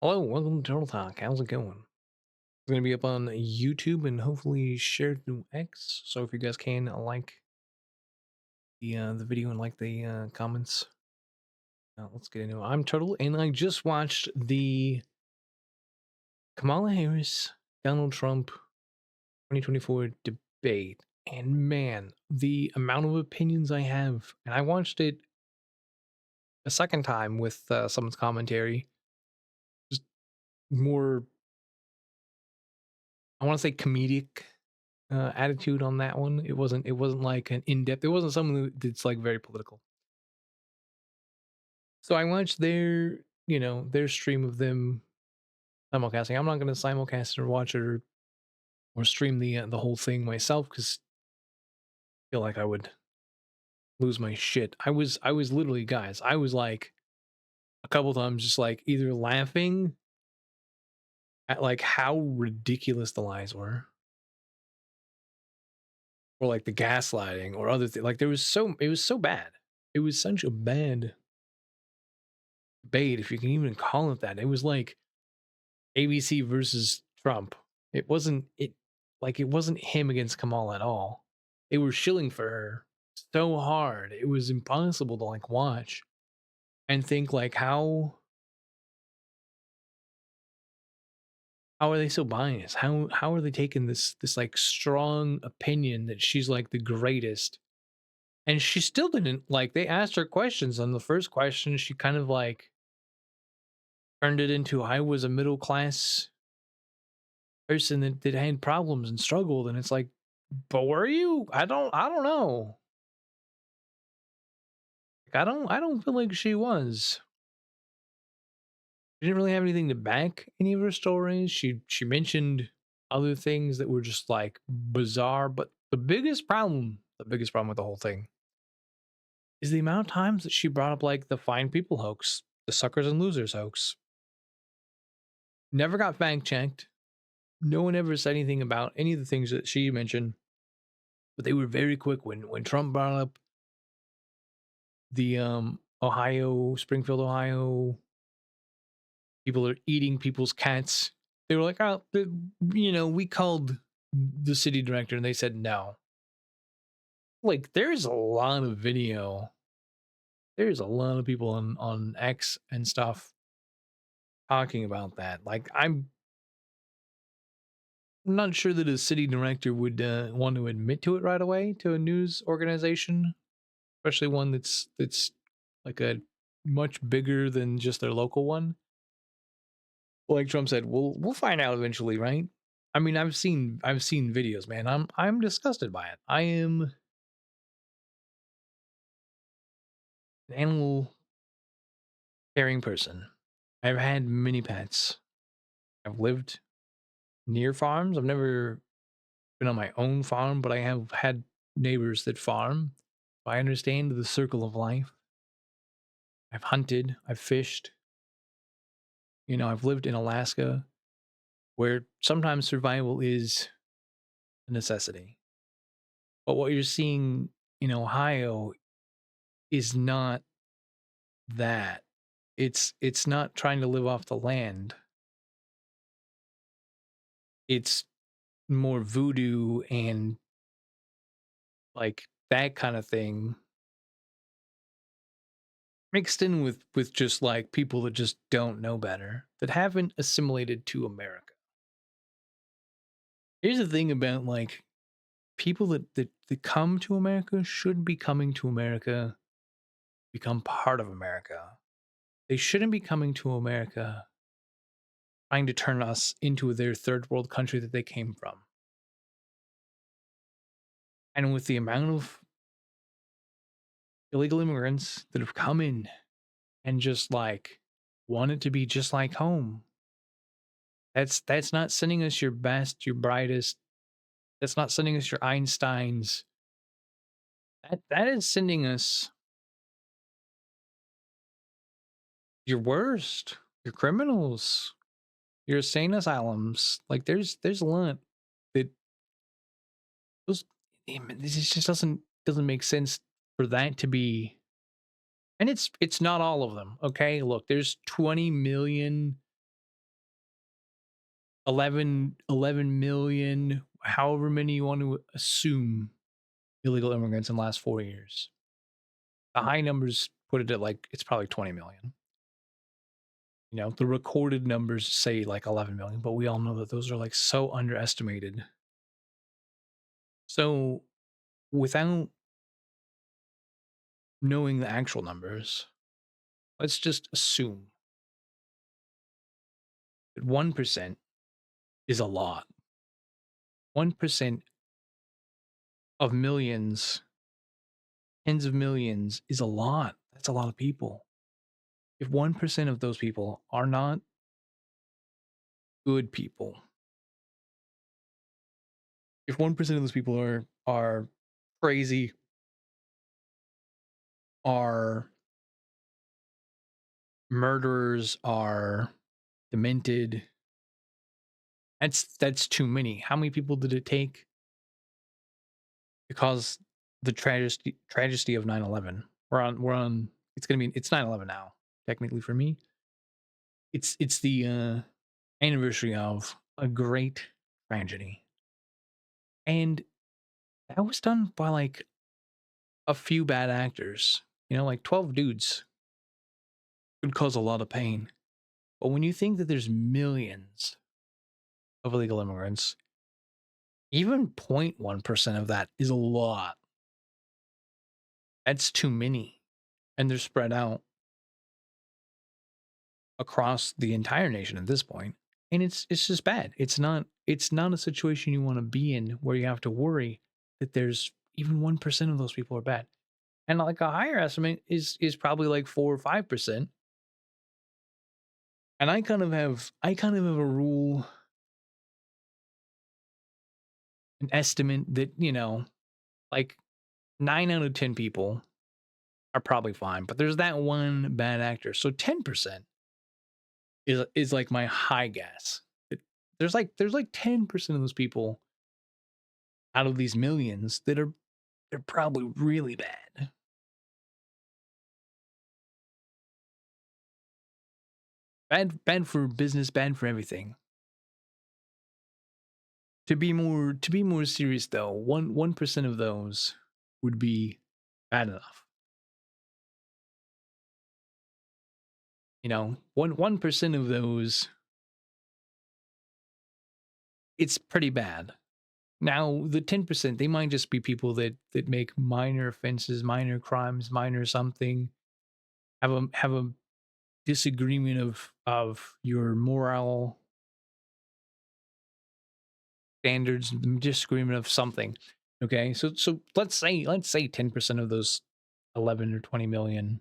Hello, welcome to Turtle Talk. How's it going? It's gonna be up on YouTube and hopefully shared through X. So if you guys can like the video and like the comments, let's get into it. I'm Turtle, and I just watched the Kamala Harris Donald Trump 2024 debate, and man, the amount of opinions I have, and I watched it a second time with someone's commentary, just more. I want to say comedic attitude on that one. It wasn't like an in-depth. It wasn't someone that's like very political. So I watched their stream of them simulcasting. I'm not going to simulcast or watch it or stream the whole thing myself because I feel like I would lose my shit. I was literally, guys. I was like a couple times just like either laughing at like how ridiculous the lies were, or like the gaslighting or other things. Like it was so bad. It was such a bad debate, if you can even call it that. It was like ABC versus Trump. It wasn't him against Kamala at all. They were shilling for her so hard. It was impossible to like watch and think like how are they so biased? How are they taking this like strong opinion that she's like the greatest? And she still didn't like they asked her questions. On the first question, she kind of like turned it into I was a middle class person that had problems and struggled, and it's like, but were you? I don't know. Like, I don't feel like she was. She didn't really have anything to back any of her stories. She mentioned other things that were just like bizarre, but the biggest problem with the whole thing is the amount of times that she brought up like the fine people hoax, the suckers and losers hoax. Never got fact checked. No one ever said anything about any of the things that she mentioned, but they were very quick when Trump brought up the Springfield, Ohio people are eating people's cats. They were like, oh, we called the city director and they said no. Like, there's a lot of video. There's a lot of people on X and stuff talking about that. Like, I'm not sure that a city director would want to admit to it right away to a news organization, especially one that's like a much bigger than just their local one. Like Trump said, we'll find out eventually, right? I mean, I've seen videos, man. I'm disgusted by it. I am an animal caring person. I've had many pets. I've lived near farms. I've never been on my own farm, but I have had neighbors that farm. I understand the circle of life. I've hunted, I've fished. I've lived in Alaska where sometimes survival is a necessity. But what you're seeing in Ohio is not that. It's not trying to live off the land. It's more voodoo and like that kind of thing mixed in with just like people that just don't know better, that haven't assimilated to America. Here's the thing about like people that come to America should be coming to America, become part of America. They shouldn't be coming to America trying to turn us into their third world country that they came from. And with the amount of illegal immigrants that have come in and just like want it to be just like home, that's not sending us your best, your brightest. That's not sending us your Einsteins. That is sending us your worst, your criminals, your insane asylums. Like there's a lot that those. This just doesn't make sense for that to be. And it's not all of them. Okay, look, there's 20 million 11 million, however many you want to assume illegal immigrants in the last 4 years. The high numbers put it at like it's probably 20 million. You know, the recorded numbers say like 11 million, but we all know that those are like so underestimated. So, without knowing the actual numbers, let's just assume that 1% is a lot. 1% of millions, tens of millions is a lot. That's a lot of people. If 1% of those people are not good people, if 1% of those people are crazy, are murderers, are demented, that's too many. How many people did it take to cause the tragedy of 9/11? We're on it's 9/11 now, technically for me. It's the anniversary of a great tragedy. And that was done by like a few bad actors. You know, like 12 dudes could cause a lot of pain. But when you think that there's millions of illegal immigrants, even 0.1% of that is a lot. That's too many. And they're spread out across the entire nation at this point. And it's just bad. It's not a situation you want to be in where you have to worry that there's even 1% of those people are bad. And like a higher estimate is probably like 4 or 5%. And I kind of have a rule, an estimate that, like 9 out of 10 people are probably fine, but there's that one bad actor. So 10% is like my high guess. There's like 10% of those people out of these millions that they're probably really bad. Bad for business, bad for everything. To be more serious though, 1% of those would be bad enough. You know, 1% of those, it's pretty bad. Now the 10%, they might just be people that make minor offenses, minor crimes, minor something, have a disagreement of your moral standards, disagreement of something. Okay, so let's say 10% of those 11 or 20 million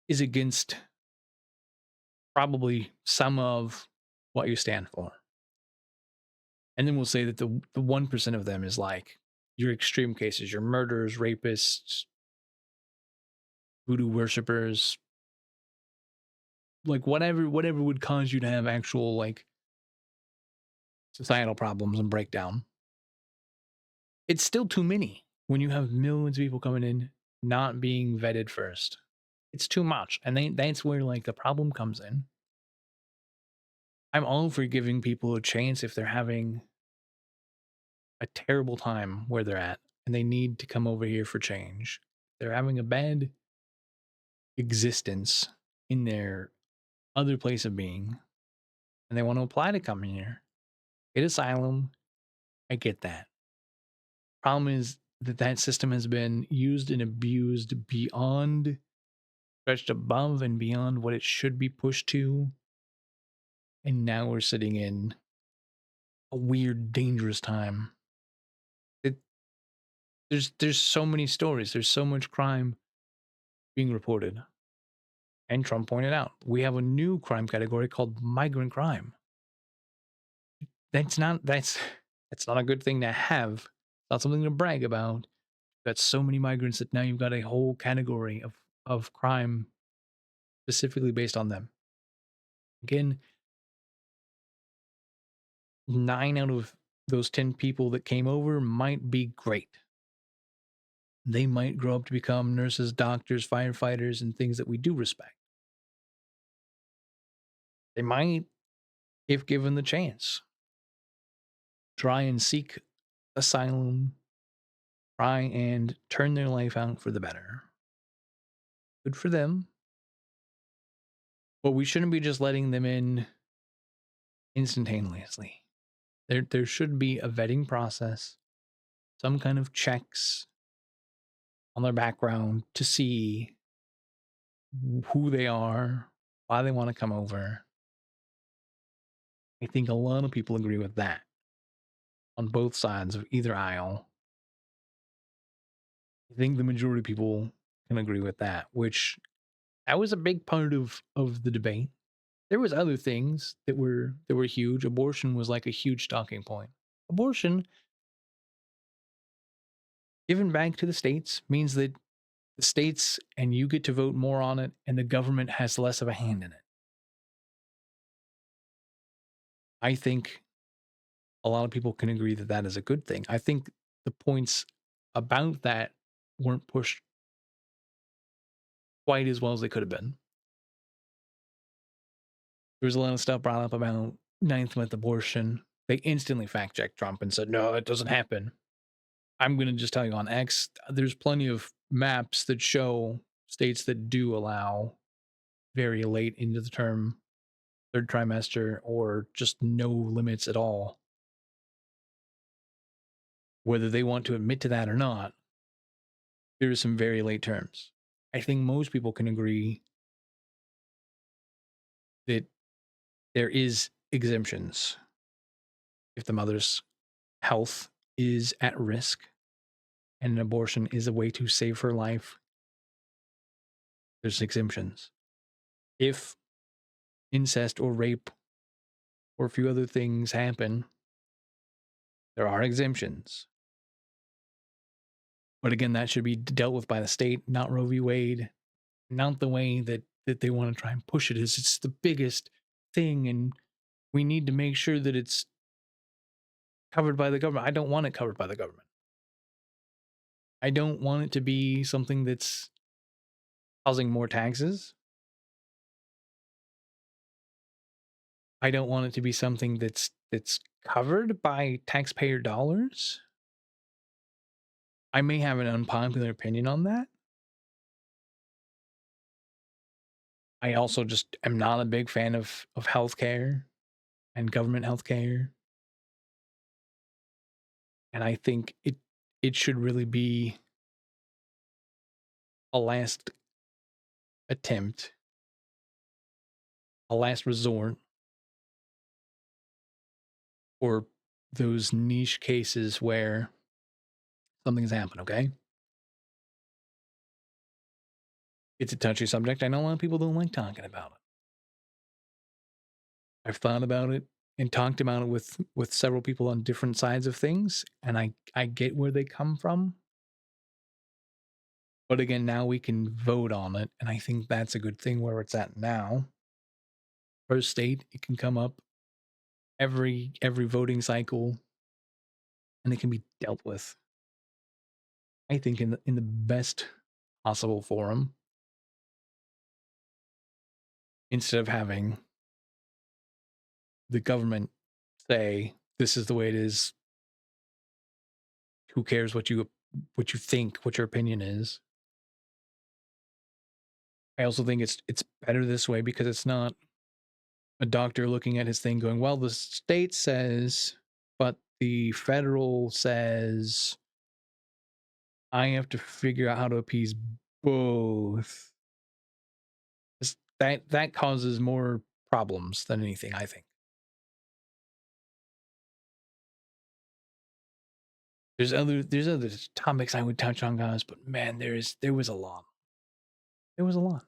is against probably some of what you stand for. And then we'll say that the 1% of them is like your extreme cases, your murderers, rapists, voodoo worshippers, like whatever would cause you to have actual like societal problems and breakdown. It's still too many when you have millions of people coming in not being vetted first. It's too much. And that's where like the problem comes in. I'm all for giving people a chance if they're having a terrible time where they're at and they need to come over here for change. They're having a bad existence in their other place of being and they want to apply to come here, get asylum. I get that. Problem is that system has been used and abused beyond, stretched above and beyond what it should be pushed to. And now we're sitting in a weird, dangerous time. It, there's so many stories. There's so much crime being reported. And Trump pointed out, we have a new crime category called migrant crime. That's not a good thing to have. It's not something to brag about. You've got so many migrants that now you've got a whole category of crime specifically based on them. Again, 9 out of those 10 people that came over might be great. They might grow up to become nurses, doctors, firefighters, and things that we do respect. They might if given the chance, try and seek asylum, try and turn their life out for the better. Good for them. But we shouldn't be just letting them in instantaneously. There should be a vetting process, some kind of checks on their background to see who they are, why they want to come over. I think a lot of people agree with that on both sides of either aisle. I think the majority of people can agree with that, which that was a big part of the debate. There was other things that were huge. Abortion was like a huge talking point. Abortion given back to the states means that the states and you get to vote more on it and the government has less of a hand in it. I think a lot of people can agree that that is a good thing. I think the points about that weren't pushed quite as well as they could have been. There was a lot of stuff brought up about Ninth Month abortion. They instantly fact checked Trump and said, no, it doesn't happen. I'm going to just tell you on X, there's plenty of maps that show states that do allow very late into the term, third trimester, or just no limits at all. Whether they want to admit to that or not, there are some very late terms. I think most people can agree that there is exemptions if the mother's health is at risk and an abortion is a way to save her life. There's exemptions. If incest or rape or a few other things happen, there are exemptions. But again, that should be dealt with by the state, not Roe v. Wade, not the way that they want to try and push it is it's the biggest thing and we need to make sure that it's covered by the government. I don't want it covered by the government. I don't want it to be something that's causing more taxes. I don't want it to be something that's covered by taxpayer dollars. I may have an unpopular opinion on that. I also just am not a big fan of healthcare and government healthcare. And I think it should really be a last attempt, a last resort for those niche cases where something's happened, okay? It's a touchy subject. I know a lot of people don't like talking about it. I've thought about it and talked about it with several people on different sides of things, and I get where they come from. But again, now we can vote on it, and I think that's a good thing where it's at now. Per state, it can come up every voting cycle, and it can be dealt with. I think in the best possible forum, instead of having the government say this is the way it is. Who cares what you think, what your opinion is? I also think it's better this way because it's not a doctor looking at his thing going, well, the state says, but the federal says I have to figure out how to appease both. That causes more problems than anything, I think. There's other topics I would touch on, guys, but man, there was a lot. There was a lot.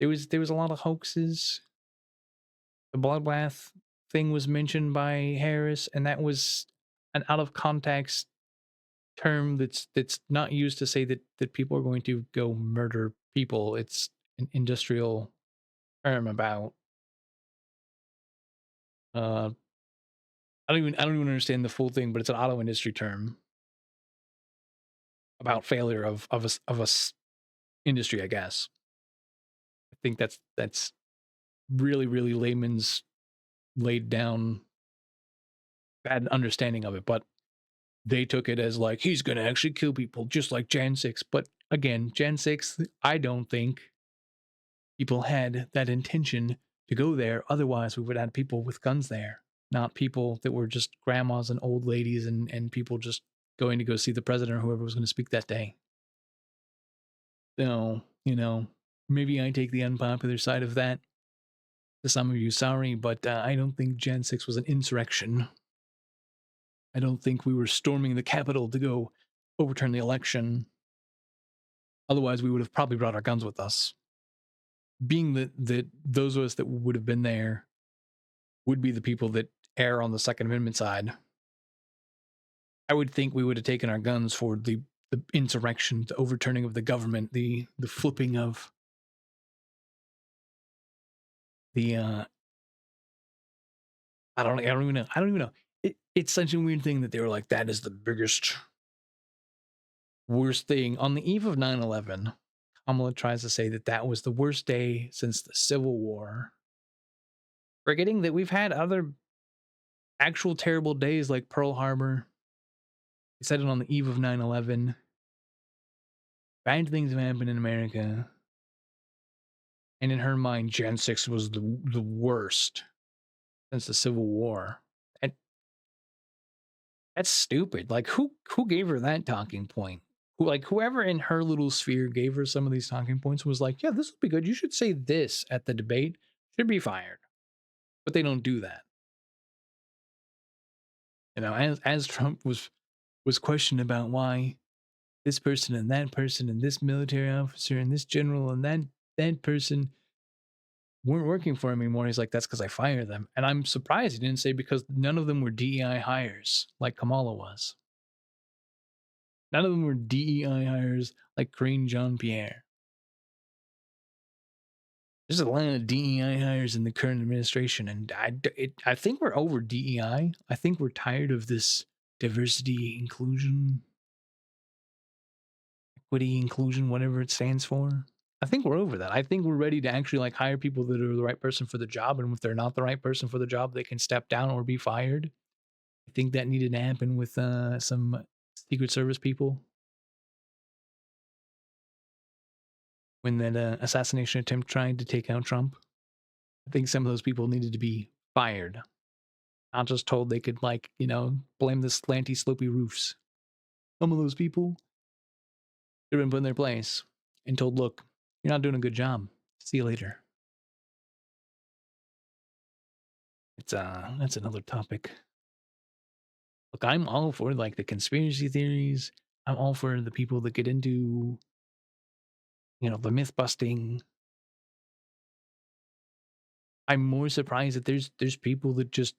There was a lot of hoaxes. The bloodbath thing was mentioned by Harris, and that was an out of context term that's not used to say that people are going to go murder people. It's an industrial term about I don't even understand the full thing, but it's an auto industry term about failure of a industry, I guess. I think that's really layman's laid down bad understanding of it, but they took it as like he's gonna actually kill people, just like Jan 6. But again, Jan 6, I don't think people had that intention to go there. Otherwise, we would have had people with guns there, not people that were just grandmas and old ladies and people just going to go see the president or whoever was going to speak that day. So, maybe I take the unpopular side of that. To some of you, sorry, but I don't think Jan 6 was an insurrection. I don't think we were storming the Capitol to go overturn the election. Otherwise, we would have probably brought our guns with us. Being that those of us that would have been there would be the people that err on the Second Amendment side, I would think we would have taken our guns for the insurrection, the overturning of the government, the flipping of the I don't even know. It's such a weird thing that they were like, that is the biggest, worst thing. On the eve of 9/11, Kamala tries to say that that was the worst day since the Civil War, forgetting that we've had other actual terrible days like Pearl Harbor. He said it on the eve of 9/11. Bad things have happened in America. And in her mind, Jan 6 was the worst since the Civil War. And that's stupid. Like, who gave her that talking point? Whoever in her little sphere gave her some of these talking points was like, yeah, this would be good. You should say this at the debate. Should be fired. But they don't do that. As Trump was questioned about why this person and this military officer and this general and that person weren't working for him anymore. He's like, that's because I fired them. And I'm surprised he didn't say because none of them were DEI hires like Kamala was. None of them were DEI hires like Karine Jean-Pierre. There's a lot of DEI hires in the current administration, and I think we're over DEI. I think we're tired of this diversity, inclusion, equity, inclusion, whatever it stands for. I think we're over that. I think we're ready to actually like hire people that are the right person for the job, and if they're not the right person for the job, they can step down or be fired. I think that needed to happen with some Secret Service people when that assassination attempt tried to take out Trump. I think some of those people needed to be fired, not just told they could blame the slanty, slopey roofs. Some of those people should have been put in their place and told, look, you're not doing a good job. See you later. It's that's another topic. Look, I'm all for like the conspiracy theories. I'm all for the people that get into, the myth busting. I'm more surprised that there's people that just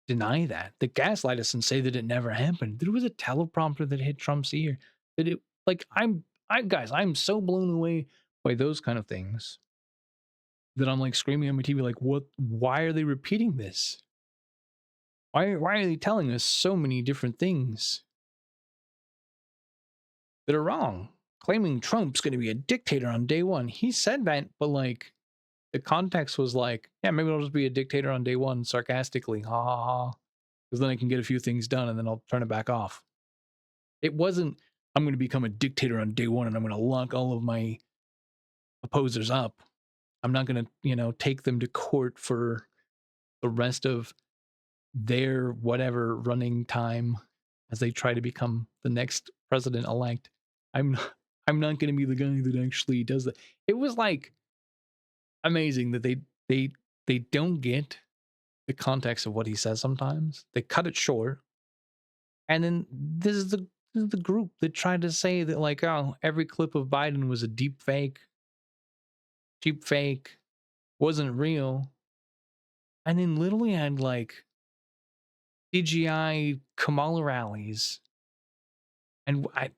deny that gaslight us and say that it never happened. There was a teleprompter that hit Trump's ear. That it like I'm so blown away by those kind of things that I'm like screaming on my TV like, what? Why are they repeating this? Why are they telling us so many different things that are wrong? Claiming Trump's going to be a dictator on day one. He said that, but like the context was like, yeah, maybe I'll just be a dictator on day one, sarcastically, ha ha ha, because then I can get a few things done and then I'll turn it back off. It wasn't, I'm going to become a dictator on day one and I'm going to lock all of my opposers up. I'm not going to, take them to court for the rest of their whatever running time as they try to become the next president elect. I'm not going to be the guy that actually does that. It was like amazing that they don't get the context of what he says sometimes. They cut it short. And then this is the group that tried to say that like, oh, every clip of Biden was a deep fake, cheap fake, wasn't real. And then literally had like CGI Kamala rallies. And I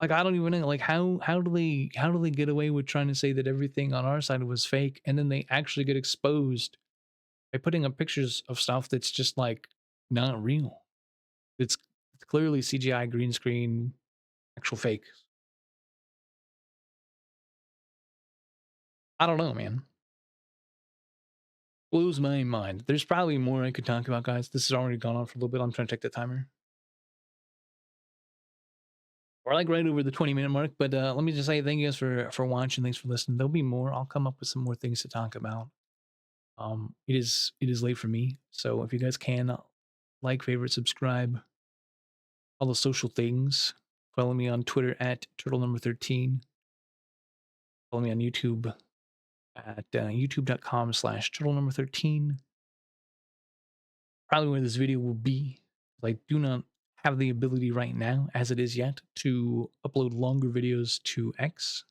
don't even know like how do they get away with trying to say that everything on our side was fake and then they actually get exposed by putting up pictures of stuff that's just like not real. It's clearly CGI, green screen, actual fake. I don't know, man. blows my mind. There's probably more I could talk about, guys. This has already gone on for a little bit. I'm trying to check the timer. We're like right over the 20-minute mark, but let me just say thank you guys for watching. Thanks for listening. There'll be more. I'll come up with some more things to talk about. It is late for me, so if you guys can like, favorite, subscribe, all the social things. Follow me on Twitter at turtle number 13. Follow me on YouTube at youtube.com/turtle number 13. Probably where this video will be. I do not have the ability right now, as it is yet, to upload longer videos to X.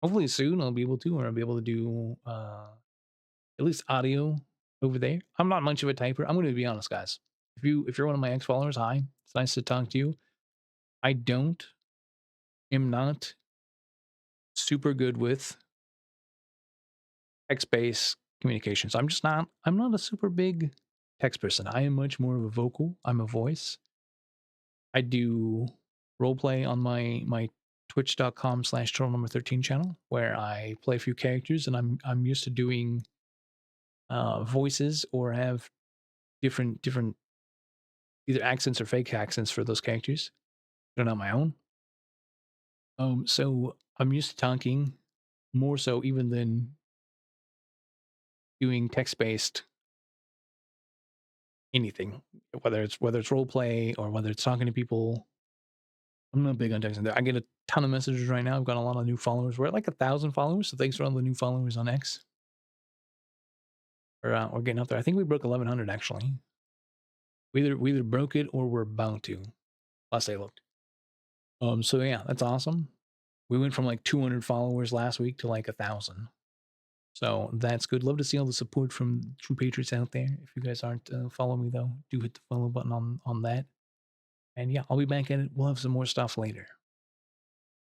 Hopefully soon I'll be able to, or I'll be able to do at least audio over there. I'm not much of a typer. I'm going to be honest, guys. If you're one of my X followers, hi. It's nice to talk to you. I am not super good with text-based communications. I'm not a super big text person. I am much more of a vocal. I'm a voice. I do roleplay on my twitch.com/turtle number 13 channel, where I play a few characters, and I'm used to doing voices or have different either accents or fake accents for those characters. They're not my own. So I'm used to talking more so even than doing text-based anything, whether it's role play or whether it's talking to people. I'm not big on texting. I get a ton of messages right now. I've got a lot of new followers. We're at like 1,000 followers, so thanks for all the new followers on X. We're getting up there. I think we broke 1,100 actually. We either broke it or we're about to. Last I looked. So yeah, that's awesome. We went from like 200 followers last week to like 1,000. So that's good. Love to see all the support from true patriots out there. If you guys aren't following me though, do hit the follow button on that. And yeah, I'll be back at it. We'll have some more stuff later.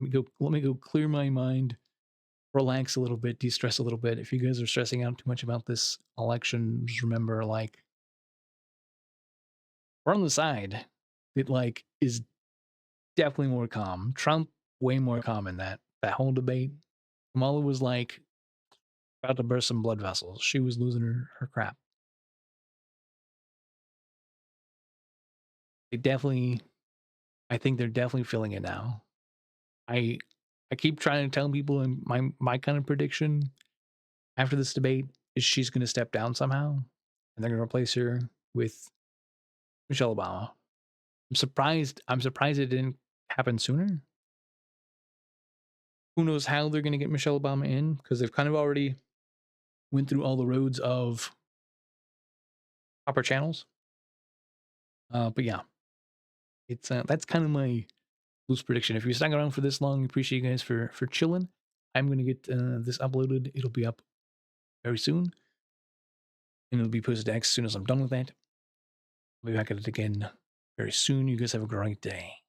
Let me go clear my mind, relax a little bit, de-stress a little bit. If you guys are stressing out too much about this election, just remember, like, we're on the side that like is definitely more calm. Trump way more calm in that whole debate. Kamala was like about to burst some blood vessels. She was losing her crap. I think they're definitely feeling it now. I keep trying to tell people, and my kind of prediction after this debate is she's going to step down somehow, and they're going to replace her with Michelle Obama. I'm surprised it didn't happen sooner. Who knows how they're going to get Michelle Obama in, because they've kind of already went through all the roads of proper channels. But yeah, it's that's kind of my loose prediction. If you're stuck around for this long, appreciate you guys for chilling. I'm going to get this uploaded. It'll be up very soon, and it'll be posted to X as soon as I'm done with that. I'll be back at it again very soon. You guys have a great day.